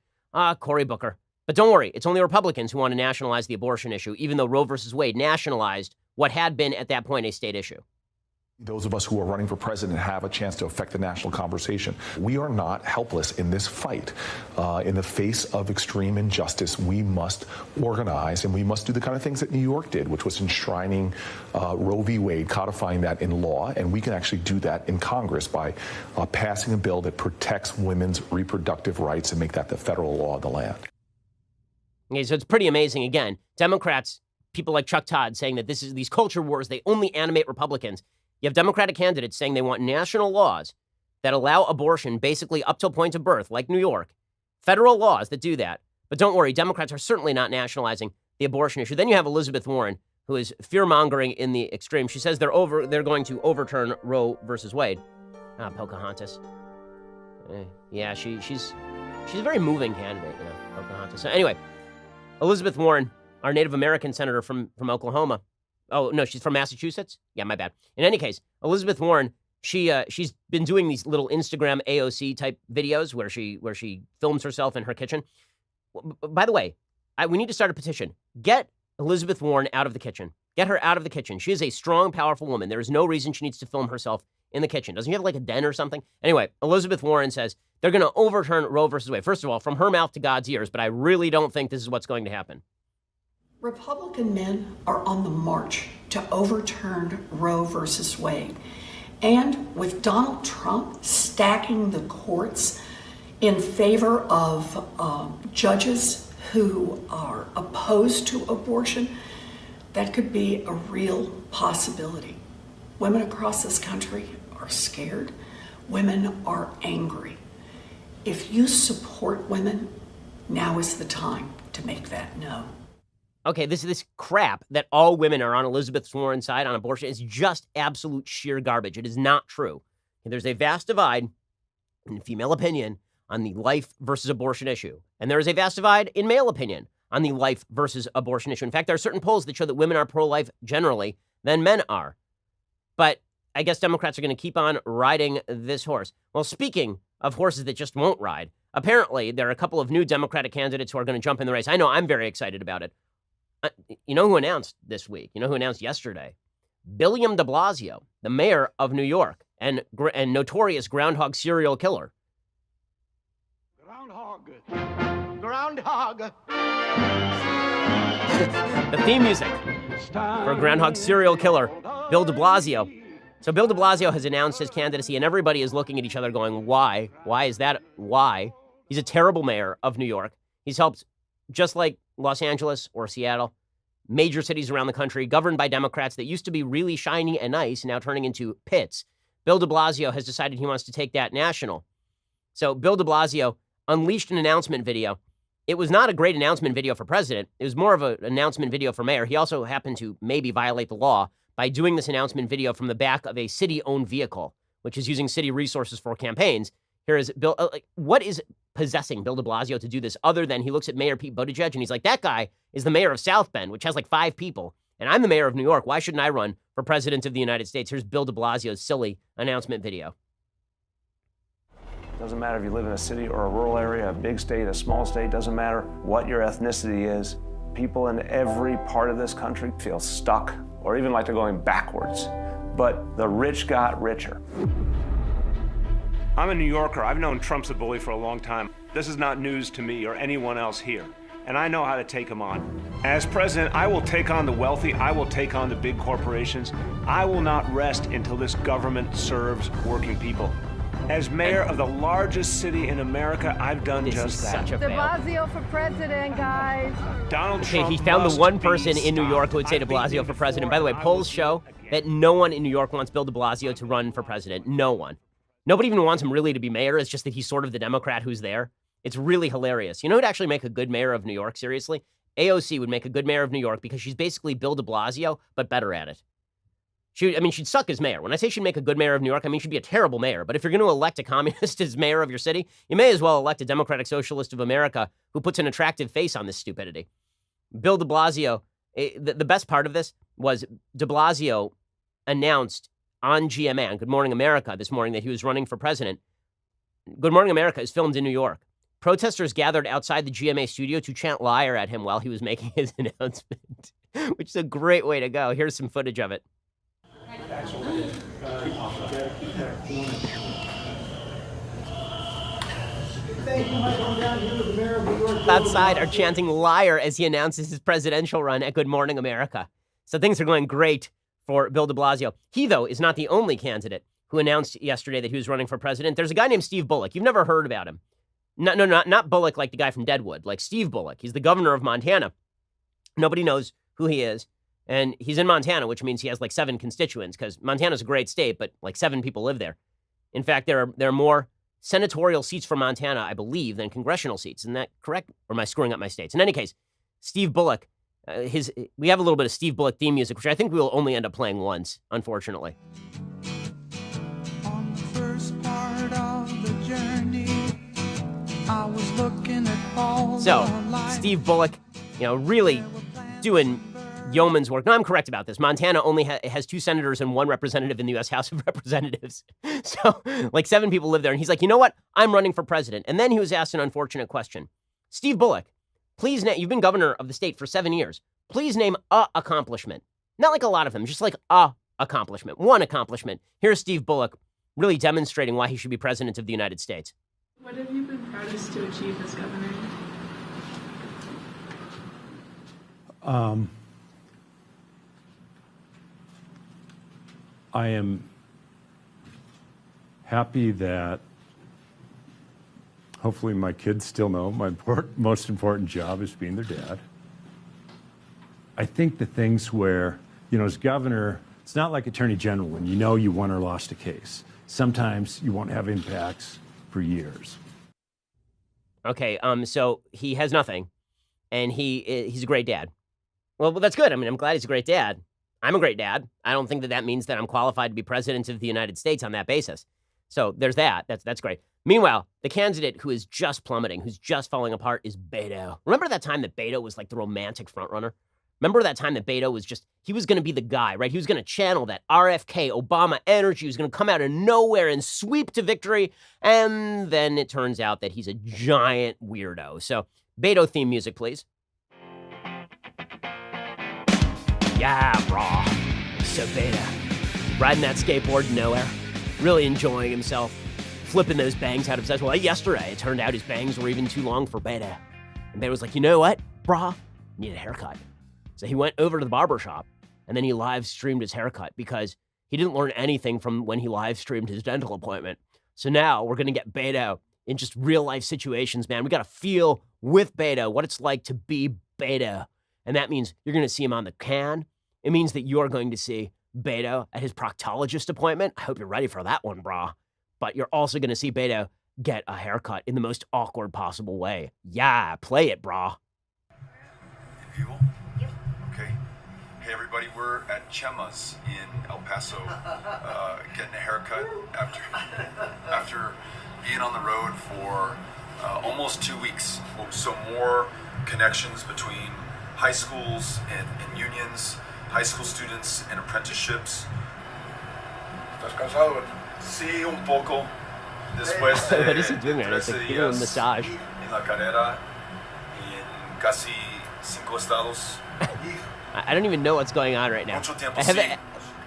Cory Booker. But don't worry, it's only Republicans who want to nationalize the abortion issue, even though Roe versus Wade nationalized what had been at that point a state issue. Those of us who are running for president have a chance to affect the national conversation. We are not helpless in this fight. In the face of extreme injustice, we must organize, and we must do the kind of things that New York did, which was enshrining Roe v. Wade, codifying that in law. And we can actually do that in Congress by passing a bill that protects women's reproductive rights and make that the federal law of the land. Okay, so it's pretty amazing. Again, Democrats, people like Chuck Todd saying that these culture wars, they only animate Republicans. You have Democratic candidates saying they want national laws that allow abortion basically up till point of birth, like New York. Federal laws that do that. But don't worry, Democrats are certainly not nationalizing the abortion issue. Then you have Elizabeth Warren, who is fear-mongering in the extreme. She says they're going to overturn Roe versus Wade. Pocahontas. Yeah, she's a very moving candidate, Pocahontas. So anyway, Elizabeth Warren, our Native American senator from Oklahoma. Oh, no, she's from Massachusetts? Yeah, my bad. In any case, Elizabeth Warren, she's been doing these little Instagram AOC type videos where she films herself in her kitchen. By the way, we need to start a petition. Get Elizabeth Warren out of the kitchen. Get her out of the kitchen. She is a strong, powerful woman. There is no reason she needs to film herself in the kitchen. Doesn't she have like a den or something? Anyway, Elizabeth Warren says they're going to overturn Roe versus Wade. First of all, from her mouth to God's ears, but I really don't think this is what's going to happen. Republican men are on the march to overturn Roe versus Wade. And with Donald Trump stacking the courts in favor of judges who are opposed to abortion, that could be a real possibility. Women across this country are scared. Women are angry. If you support women, now is the time to make that known. Okay, this crap that all women are on Elizabeth Warren's side on abortion is just absolute sheer garbage. It is not true. There's a vast divide in female opinion on the life versus abortion issue. And there is a vast divide in male opinion on the life versus abortion issue. In fact, there are certain polls that show that women are pro-life generally than men are. But I guess Democrats are going to keep on riding this horse. Well, speaking of horses that just won't ride, apparently there are a couple of new Democratic candidates who are going to jump in the race. I know I'm very excited about it. You know who announced this week? You know who announced yesterday? William de Blasio, the mayor of New York and notorious groundhog serial killer. Groundhog. The theme music for groundhog serial killer, Bill de Blasio. So Bill de Blasio has announced his candidacy, and everybody is looking at each other going, why? Why is that? Why? He's a terrible mayor of New York. He's helped, just like Los Angeles or Seattle, major cities around the country governed by Democrats that used to be really shiny and nice, now turning into pits. Bill de Blasio has decided he wants to take that national. So Bill de Blasio unleashed an announcement video. It was not a great announcement video for president. It was more of an announcement video for mayor. He also happened to maybe violate the law by doing this announcement video from the back of a city-owned vehicle, which is using city resources for campaigns. Here is Bill. What is possessing Bill de Blasio to do this other than he looks at Mayor Pete Buttigieg and he's like, that guy is the mayor of South Bend, which has like 5 people, and I'm the mayor of New York. Why shouldn't I run for president of the United States? Here's Bill de Blasio's silly announcement video. Doesn't matter if you live in a city or a rural area, a big state, a small state, doesn't matter what your ethnicity is. People in every part of this country feel stuck or even like they're going backwards. But the rich got richer. I'm a New Yorker. I've known Trump's a bully for a long time. This is not news to me or anyone else here, and I know how to take him on. As president, I will take on the wealthy. I will take on the big corporations. I will not rest until this government serves working people. As mayor of the largest city in America, I've done just that. De Blasio for president, guys. Donald Trump. He found the one person in New York who would say de Blasio for president. By the way, polls show that no one in New York wants Bill de Blasio to run for president. No one. Nobody even wants him really to be mayor. It's just that he's sort of the Democrat who's there. It's really hilarious. You know who'd actually make a good mayor of New York, seriously? AOC would make a good mayor of New York because she's basically Bill de Blasio, but better at it. She'd suck as mayor. When I say she'd make a good mayor of New York, I mean she'd be a terrible mayor. But if you're going to elect a communist as mayor of your city, you may as well elect a Democratic Socialist of America who puts an attractive face on this stupidity. Bill de Blasio, the best part of this was de Blasio announced on GMA, on Good Morning America, this morning that he was running for president. Good Morning America is filmed in New York. Protesters gathered outside the GMA studio to chant liar at him while he was making his announcement, which is a great way to go. Here's some footage of it. Outside are chanting liar as he announces his presidential run at Good Morning America. So things are going great for Bill de Blasio. He, though, is not the only candidate who announced yesterday that he was running for president. There's a guy named Steve Bullock. You've never heard about him. Not Bullock like the guy from Deadwood, like Steve Bullock. He's the governor of Montana. Nobody knows who he is. And he's in Montana, which means he has like 7 constituents, because Montana's a great state, but like 7 people live there. In fact, there are more senatorial seats for Montana, I believe, than congressional seats. Isn't that correct? Or am I screwing up my states? In any case, Steve Bullock, we have a little bit of Steve Bullock theme music, which I think we will only end up playing once, unfortunately. On the first part of the journey, I was looking at all So, the lights. Steve Bullock, really doing yeoman's work. No, I'm correct about this. Montana only has 2 senators and 1 representative in the U.S. House of Representatives. So, like 7 people live there. And he's like, you know what? I'm running for president. And then he was asked an unfortunate question. Steve Bullock, please name, you've been governor of the state for 7 years. Please name a accomplishment. Not like a lot of them, just like a accomplishment. 1 accomplishment. Here's Steve Bullock really demonstrating why he should be president of the United States. What have you been proudest to achieve as governor? I am happy that hopefully my kids still know my most important job is being their dad. I think the things where, as governor, it's not like attorney general when you won or lost a case. Sometimes you won't have impacts for years. Okay, so he has nothing, and he's a great dad. Well, that's good. I mean, I'm glad he's a great dad. I'm a great dad. I don't think that means that I'm qualified to be president of the United States on that basis. So there's that. That's great. Meanwhile, the candidate who is just plummeting, who's just falling apart, is Beto. Remember that time that Beto was like the romantic frontrunner? Remember that time that Beto was he was going to be the guy, right? He was going to channel that RFK Obama energy. He was going to come out of nowhere and sweep to victory. And then it turns out that he's a giant weirdo. So Beto theme music, please. Yeah, brah. So Beto, riding that skateboard nowhere, really enjoying himself, flipping those bangs out of his eyes. Well, yesterday, it turned out his bangs were even too long for Beto. And Beto was like, you know what, brah? Need a haircut. So he went over to the barber shop, and then he live streamed his haircut because he didn't learn anything from when he live streamed his dental appointment. So now we're going to get Beto in just real life situations, man. We got to feel with Beto what it's like to be Beto. And that means you're going to see him on the can. It means that you're going to see Beto at his proctologist appointment. I hope you're ready for that one, brah. But you're also going to see Beto get a haircut in the most awkward possible way. Yeah, play it, brah. People? Yep. Okay. Hey, everybody, we're at Chema's in El Paso getting a haircut after being on the road for almost 2 weeks. So more connections between high schools and unions, high school students and apprenticeships. ¿Estás cansado? Sí, un poco. Después de what is he doing right? It's like giving him a massage. En la carrera y en casi 5 estados. I don't even know what's going on right now.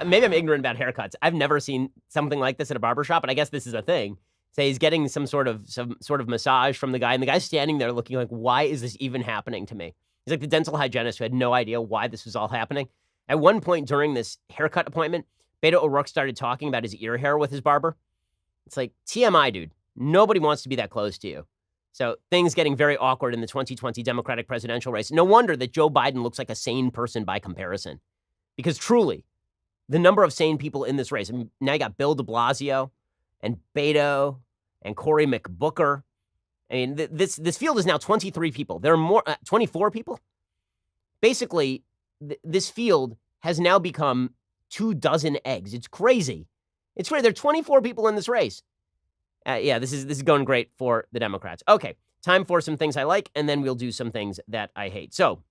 Maybe I'm ignorant about haircuts. I've never seen something like this at a barbershop, but I guess this is a thing. Say he's getting some sort of massage from the guy, and the guy's standing there looking like, why is this even happening to me? He's like the dental hygienist who had no idea why this was all happening. At one point during this haircut appointment, Beto O'Rourke started talking about his ear hair with his barber. It's like, TMI, dude. Nobody wants to be that close to you. So things getting very awkward in the 2020 Democratic presidential race. No wonder that Joe Biden looks like a sane person by comparison. Because truly, the number of sane people in this race, I mean, now you got Bill de Blasio and Beto and Cory McBooker. I mean, this field is now 23 people. There are more, 24 people? Basically, this field has now become 24 eggs. It's crazy. It's crazy. There are 24 people in this race. Yeah, this is going great for the Democrats. Okay, time for some things I like, and then we'll do some things that I hate. So,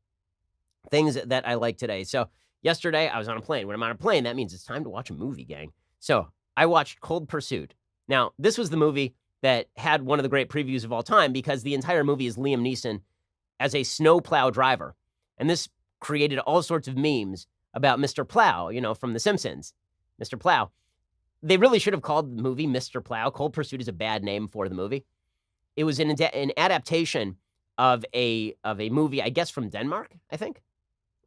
things that I like today. So, yesterday, I was on a plane. When I'm on a plane, that means it's time to watch a movie, gang. So I watched Cold Pursuit. Now, this was the movie that had one of the great previews of all time because the entire movie is Liam Neeson as a snowplow driver. And this created all sorts of memes about Mr. Plow, from The Simpsons. Mr. Plow. They really should have called the movie Mr. Plow. Cold Pursuit is a bad name for the movie. It was an adaptation of a movie, I guess, from Denmark, I think.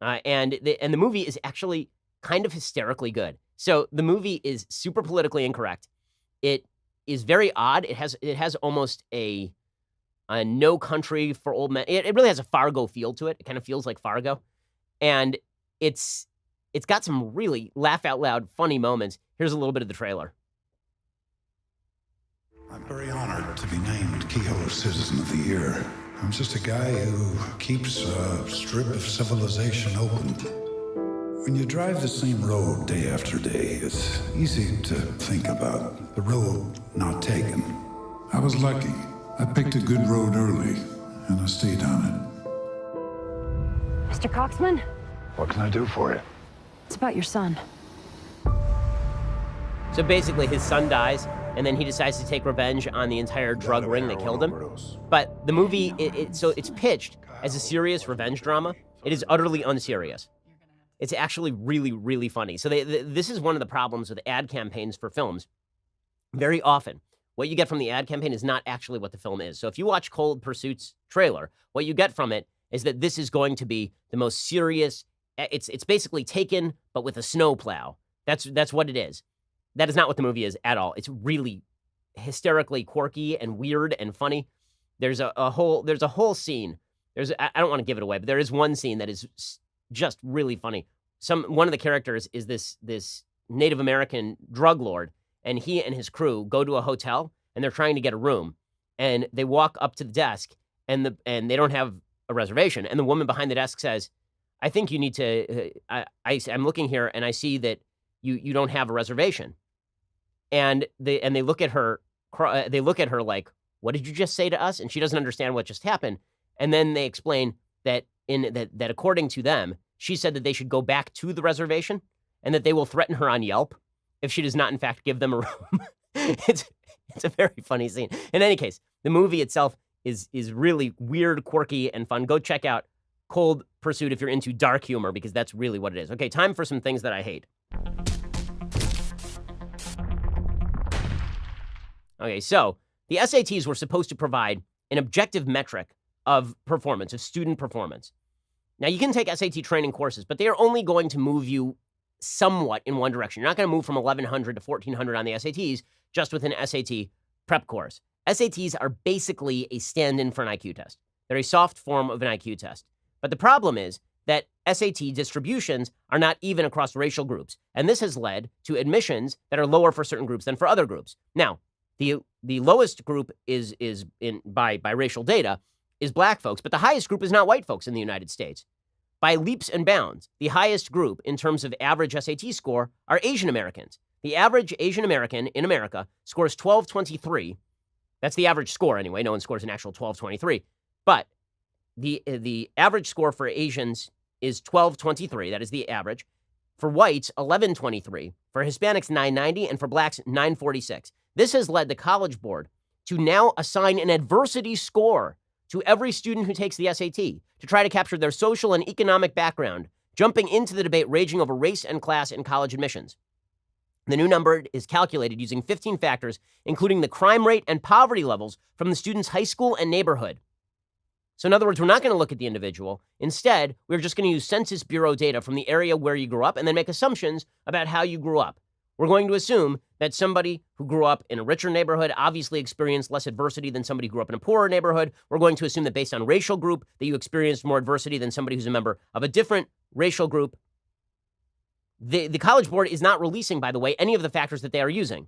And the movie is actually kind of hysterically good. So the movie is super politically incorrect. It is very odd. It has almost a No Country for Old Men. It really has a Fargo feel to it. It kind of feels like Fargo. And it's got some really laugh out loud funny moments. Here's a little bit of the trailer. I'm very honored to be named Kehoe Citizen of the Year. I'm just a guy who keeps a strip of civilization open. When you drive the same road day after day, it's easy to think about the road not taken. I was lucky. I picked a good road early, and I stayed on it. Mr. Coxman? What can I do for you? It's about your son. So basically, his son dies, and then he decides to take revenge on the entire drug ring that killed him. But the movie, it's pitched as a serious revenge drama. It is utterly unserious. It's actually really, really funny. So this is one of the problems with ad campaigns for films. Very often, what you get from the ad campaign is not actually what the film is. So if you watch Cold Pursuit's trailer, what you get from it is that this is going to be the most serious. It's basically Taken, but with a snowplow. That's what it is. That is not what the movie is at all. It's really hysterically quirky and weird and funny. There's a whole scene. I don't want to give it away, but there is one scene that is just really funny. One of the characters is this Native American drug lord, and he and his crew go to a hotel and they're trying to get a room, and they walk up to the desk and they don't have a reservation, and the woman behind the desk says, "I think you need to. I'm looking here and I see that you don't have a reservation." And they look at her. They look at her like, "What did you just say to us?" And she doesn't understand what just happened. And then they explain that that according to them, she said that they should go back to the reservation and that they will threaten her on Yelp if she does not, in fact, give them a room. It's a very funny scene. In any case, the movie itself is really weird, quirky, and fun. Go check out Cold Pursuit if you're into dark humor, because that's really what it is. Okay, time for some things that I hate. Okay, so the SATs were supposed to provide an objective metric of performance, of student performance. Now, you can take SAT training courses, but they are only going to move you somewhat in one direction. You're not going to move from 1,100 to 1,400 on the SATs just with an SAT prep course. SATs are basically a stand-in for an IQ test. They're a soft form of an IQ test. But the problem is that SAT distributions are not even across racial groups, and this has led to admissions that are lower for certain groups than for other groups. Now, the lowest group is by racial data is black folks, but the highest group is not white folks in the United States. By leaps and bounds, the highest group in terms of average SAT score are Asian Americans. The average Asian American in America scores 1223. That's the average score anyway. No one scores an actual 1223. But the average score for Asians is 1223. That is the average. For whites, 1123. For Hispanics, 990. And for blacks, 946. This has led the College Board to now assign an adversity score to every student who takes the SAT to try to capture their social and economic background, jumping into the debate raging over race and class in college admissions. The new number is calculated using 15 factors, including the crime rate and poverty levels from the student's high school and neighborhood. So in other words, we're not going to look at the individual. Instead, we're just going to use Census Bureau data from the area where you grew up and then make assumptions about how you grew up. We're going to assume that somebody who grew up in a richer neighborhood obviously experienced less adversity than somebody who grew up in a poorer neighborhood. We're going to assume that based on racial group that you experienced more adversity than somebody who's a member of a different racial group. The College Board is not releasing, by the way, any of the factors that they are using.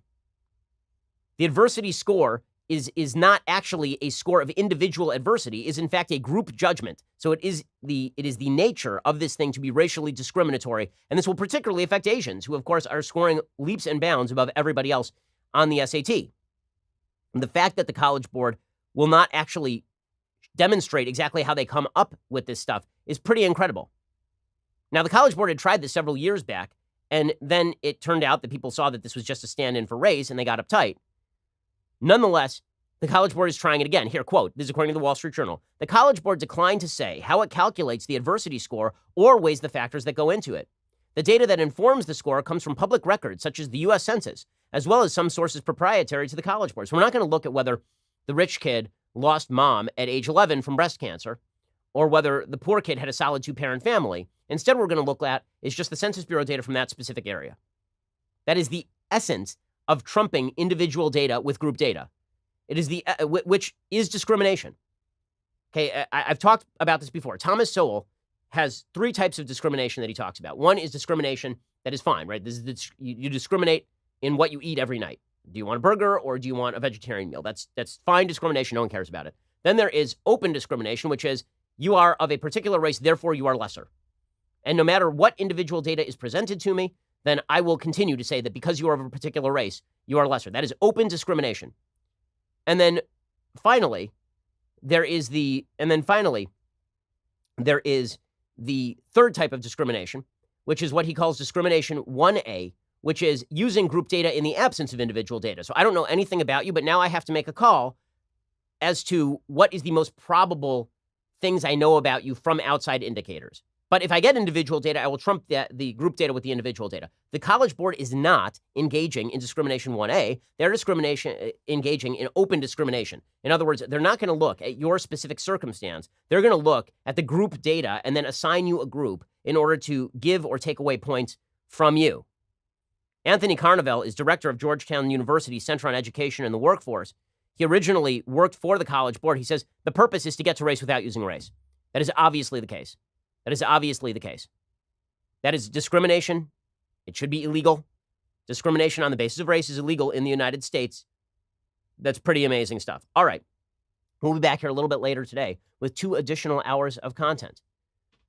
The adversity score is not actually a score of individual adversity, is in fact a group judgment. So it is the nature of this thing to be racially discriminatory, and this will particularly affect Asians, who of course are scoring leaps and bounds above everybody else on the SAT. And the fact that the College Board will not actually demonstrate exactly how they come up with this stuff is pretty incredible. Now, the College Board had tried this several years back, And then it turned out that people saw that this was just a stand-in for race, and they got uptight. Nonetheless, the College Board is trying it again. Here, quote, this is according to the Wall Street Journal. The College Board declined to say how it calculates the adversity score or weighs the factors that go into it. The data that informs the score comes from public records, such as the U.S. Census, as well as some sources proprietary to the College Board. So we're not going to look at whether the rich kid lost mom at age 11 from breast cancer or whether the poor kid had a solid two-parent family. Instead, what we're going to look at is just the Census Bureau data from that specific area. That is the essence of trumping individual data with group data. It is which is discrimination. Okay, I've talked about this before. Thomas Sowell has 3 types of discrimination that he talks about. One is discrimination that is fine, right? This is you discriminate in what you eat every night. Do you want a burger or do you want a vegetarian meal? That's fine discrimination. No one cares about it. Then there is open discrimination, which is you are of a particular race, therefore you are lesser. And no matter what individual data is presented to me, then I will continue to say that because you are of a particular race, you are lesser. That is open discrimination. And then finally, there is the third type of discrimination, which is what he calls discrimination 1A, which is using group data in the absence of individual data. So I don't know anything about you, but now I have to make a call as to what is the most probable things I know about you from outside indicators. But if I get individual data, I will trump the group data with the individual data. The College Board is not engaging in discrimination 1A. They're engaging in open discrimination. In other words, they're not going to look at your specific circumstance. They're going to look at the group data and then assign you a group in order to give or take away points from you. Anthony Carnevale is director of Georgetown University's Center on Education and the Workforce. He originally worked for the College Board. He says the purpose is to get to race without using race. That is obviously the case. That is obviously the case. That is discrimination. It should be illegal. Discrimination on the basis of race is illegal in the United States. That's pretty amazing stuff. All right. We'll be back here a little bit later today with 2 additional hours of content.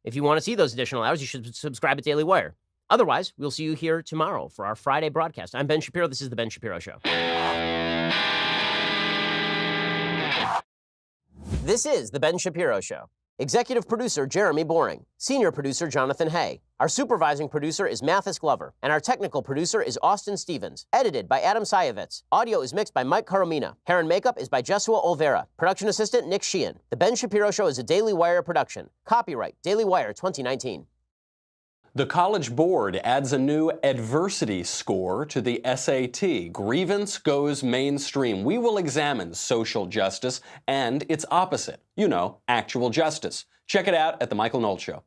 If you want to see those additional hours, you should subscribe at Daily Wire. Otherwise, we'll see you here tomorrow for our Friday broadcast. I'm Ben Shapiro. This is The Ben Shapiro Show. This is The Ben Shapiro Show. Executive producer Jeremy Boring. Senior producer Jonathan Hay. Our supervising producer is Mathis Glover. And our technical producer is Austin Stevens. Edited by Adam Sayevitz. Audio is mixed by Mike Coromina. Hair and makeup is by Jesua Olvera. Production assistant Nick Sheehan. The Ben Shapiro Show is a Daily Wire production. Copyright Daily Wire 2019. The College Board adds a new adversity score to the SAT. Grievance goes mainstream. We will examine social justice and its opposite. You know, actual justice. Check it out at The Michael Knowles Show.